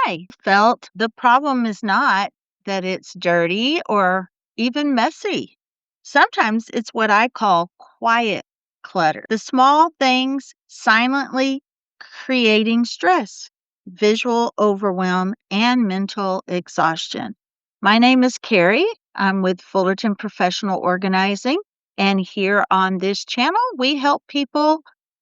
I felt the problem is not that it's dirty or even messy. Sometimes it's what I call quiet clutter. The small things silently creating stress, visual overwhelm, and mental exhaustion. My name is Carrie. I'm with Fullerton Professional Organizing. And here on this channel, we help people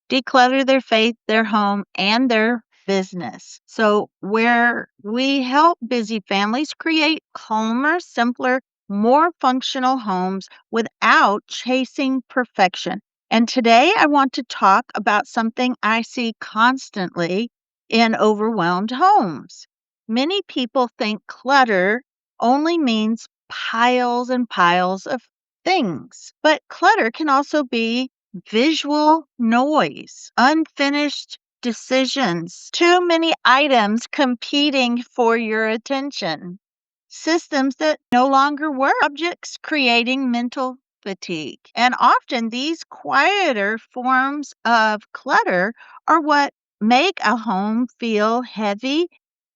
declutter their faith, their home, and their business. So, where we help busy families create calmer, simpler, more functional homes without chasing perfection. And today I want to talk about something I see constantly in overwhelmed homes. Many people think clutter only means piles and piles of things, but clutter can also be visual noise, unfinished decisions, too many items competing for your attention, systems that no longer work, objects creating mental fatigue. And often these quieter forms of clutter are what make a home feel heavy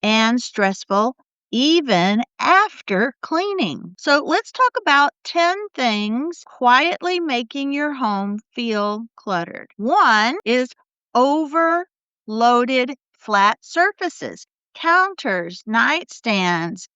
and stressful even after cleaning. So let's talk about 10 things quietly making your home feel cluttered. One is overloaded flat surfaces, counters, nightstands,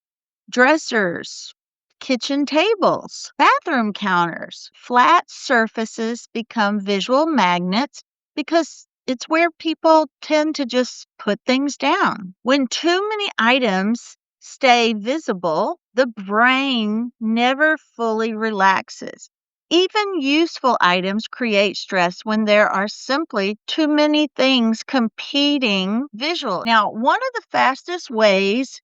dressers, kitchen tables, bathroom counters. Flat surfaces become visual magnets because it's where people tend to just put things down. When too many items stay visible, the brain never fully relaxes. Even useful items create stress when there are simply too many things competing visually. Now, one of the fastest ways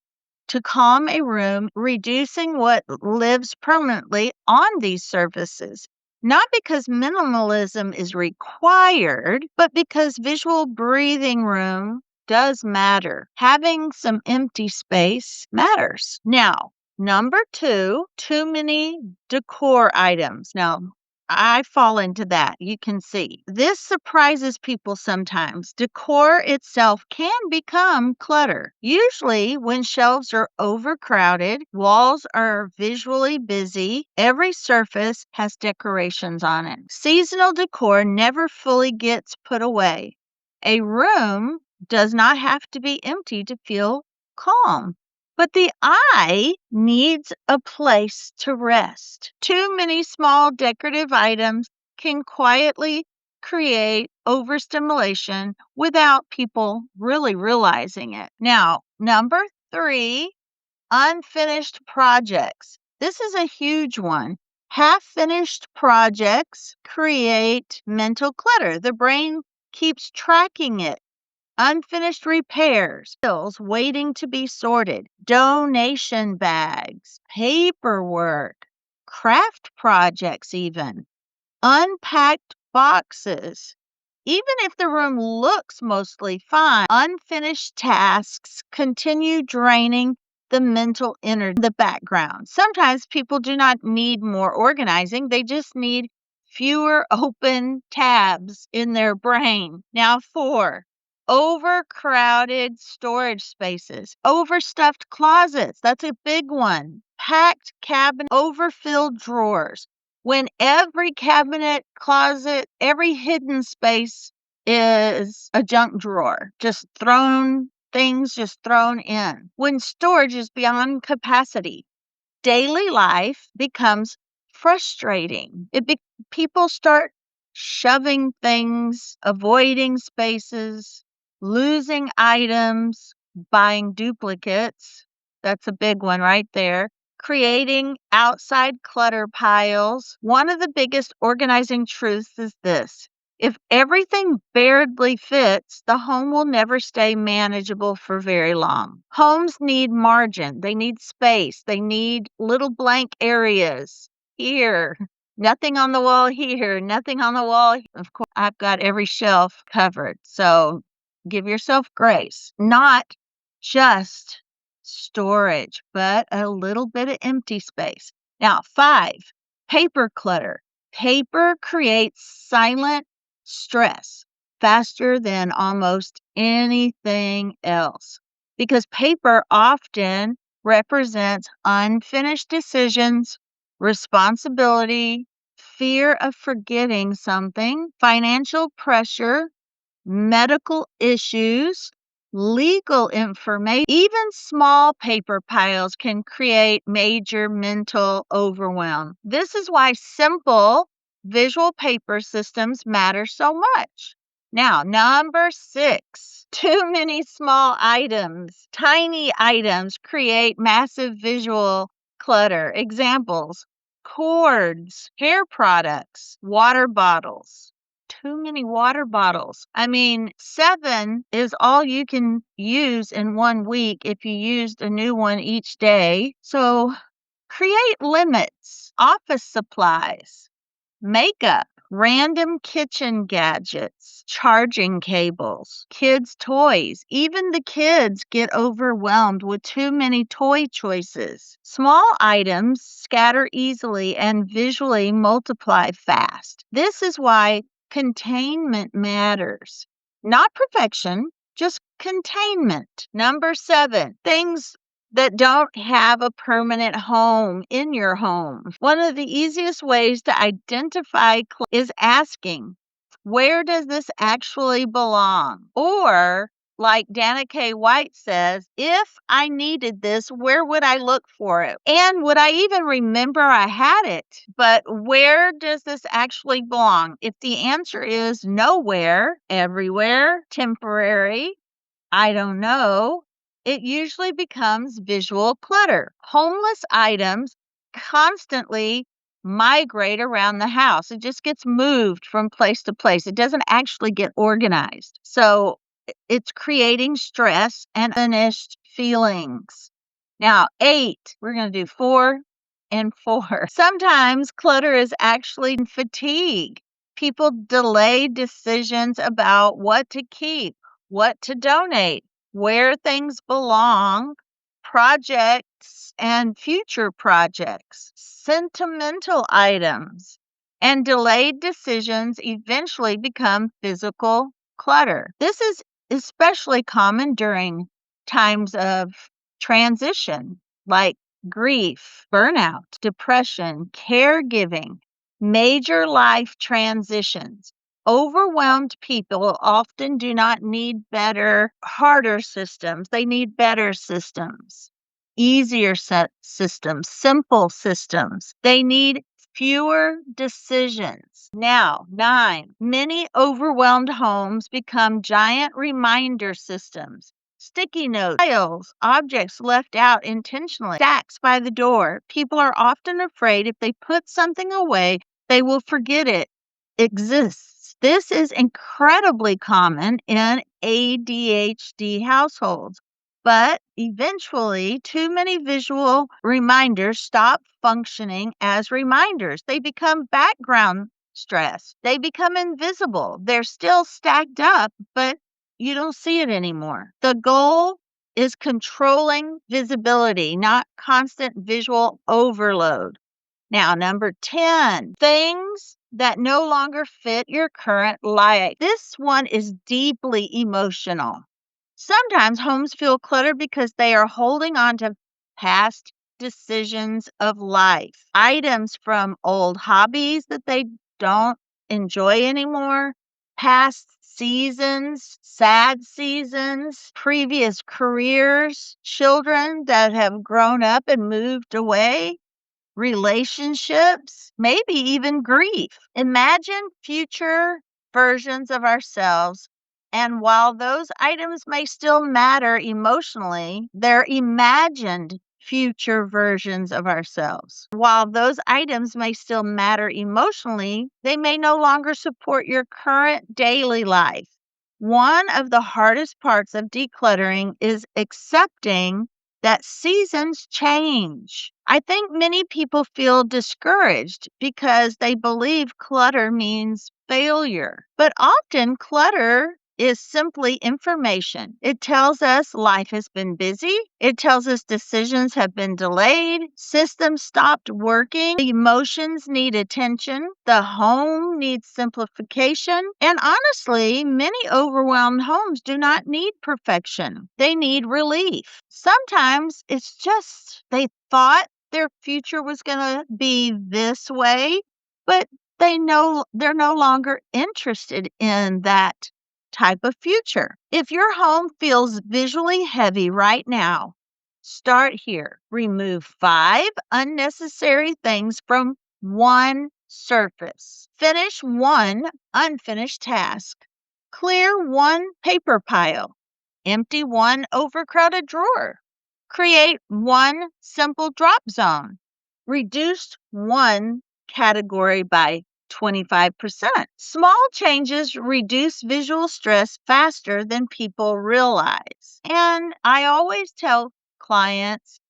to calm a room, reducing what lives permanently on these surfaces. Not because minimalism is required, but because visual breathing room does matter. Having some empty space matters. Now, number two, too many decor items. Now, I fall into that. You can see. This surprises people sometimes. Decor itself can become clutter. Usually, when shelves are overcrowded, walls are visually busy, every surface has decorations on it. Seasonal decor never fully gets put away. A room does not have to be empty to feel calm. But the eye needs a place to rest. Too many small decorative items can quietly create overstimulation without people really realizing it. Now, number three, unfinished projects. This is a huge one. Half finished projects create mental clutter. The brain keeps tracking it. Unfinished repairs, bills waiting to be sorted, donation bags, paperwork, craft projects, even unpacked boxes. Even if the room looks mostly fine, unfinished tasks continue draining the mental energy in the background. Sometimes people do not need more organizing, they just need fewer open tabs in their brain. Now, four, overcrowded storage spaces, overstuffed closets. That's a big one. Packed cabinet, overfilled drawers. When every cabinet, closet, every hidden space is a junk drawer, just thrown things just thrown in. When storage is beyond capacity, daily life becomes frustrating. People start shoving things, avoiding spaces, losing items, buying duplicates. That's a big one right there. Creating outside clutter piles. One of the biggest organizing truths is this: if everything barely fits, the home will never stay manageable for very long. Homes need margin, they need space, they need little blank areas. Here, nothing on the wall here, nothing on the wall. Of course, I've got every shelf covered. So give yourself grace. Not just storage, but a little bit of empty space. Now, five, paper clutter. Paper creates silent stress faster than almost anything else because paper often represents unfinished decisions, responsibility, fear of forgetting something, financial pressure, medical issues, legal information. Even small paper piles can create major mental overwhelm. This is why simple visual paper systems matter so much. Now, number 6, too many small items. Tiny items create massive visual clutter. Examples: cords, hair products, water bottles. Too many water bottles. I mean, 7 is all you can use in 1 week if you used a new one each day. So create limits. Office supplies, makeup, random kitchen gadgets, charging cables, kids' toys. Even the kids get overwhelmed with too many toy choices. Small items scatter easily and visually multiply fast. This is why containment matters. Not perfection, just containment. Number 7, things that don't have a permanent home in your home. One of the easiest ways to identify is asking, where does this actually belong? Or, like Dana K. White says, if I needed this, where would I look for it? And would I even remember I had it? But where does this actually belong? If the answer is nowhere, everywhere, temporary, I don't know, it usually becomes visual clutter. Homeless items constantly migrate around the house. It just gets moved from place to place. It doesn't actually get organized. So it's creating stress and unfinished feelings. Now, 8, we're going to do 4 and 4. Sometimes clutter is actually fatigue. People delay decisions about what to keep, what to donate, where things belong, projects and future projects, sentimental items, and delayed decisions eventually become physical clutter. This is especially common during times of transition, like grief, burnout, depression, caregiving, major life transitions. Overwhelmed people often do not need better, harder systems. They need better systems, easier systems, simple systems. They need fewer decisions. Now, 9, many overwhelmed homes become giant reminder systems. Sticky notes, files, objects left out intentionally, stacks by the door. People are often afraid if they put something away, they will forget it exists. This is incredibly common in ADHD households. But eventually, too many visual reminders stop functioning as reminders. They become background stress. They become invisible. They're still stacked up, but you don't see it anymore. The goal is controlling visibility, not constant visual overload. Now, number 10, things that no longer fit your current life. This one is deeply emotional. Sometimes homes feel cluttered because they are holding on to past decisions of life, items from old hobbies that they don't enjoy anymore, past seasons, sad seasons, previous careers, children that have grown up and moved away, relationships, maybe even grief. Imagine future versions of ourselves. And while those items may still matter emotionally, they're imagined future versions of ourselves. While those items may still matter emotionally, they may no longer support your current daily life. One of the hardest parts of decluttering is accepting that seasons change. I think many people feel discouraged because they believe clutter means failure. But often clutter is simply information. It tells us life has been busy. It tells us decisions have been delayed. Systems stopped working. Emotions need attention. The home needs simplification. And honestly, many overwhelmed homes do not need perfection. They need relief. Sometimes it's just they thought their future was going to be this way, but they're no longer interested in that type of future. If your home feels visually heavy right now, start here. Remove 5 unnecessary things from one surface. Finish one unfinished task. Clear one paper pile. Empty one overcrowded drawer. Create one simple drop zone. Reduce one category by 25%. Small changes reduce visual stress faster than people realize. And I always tell clients,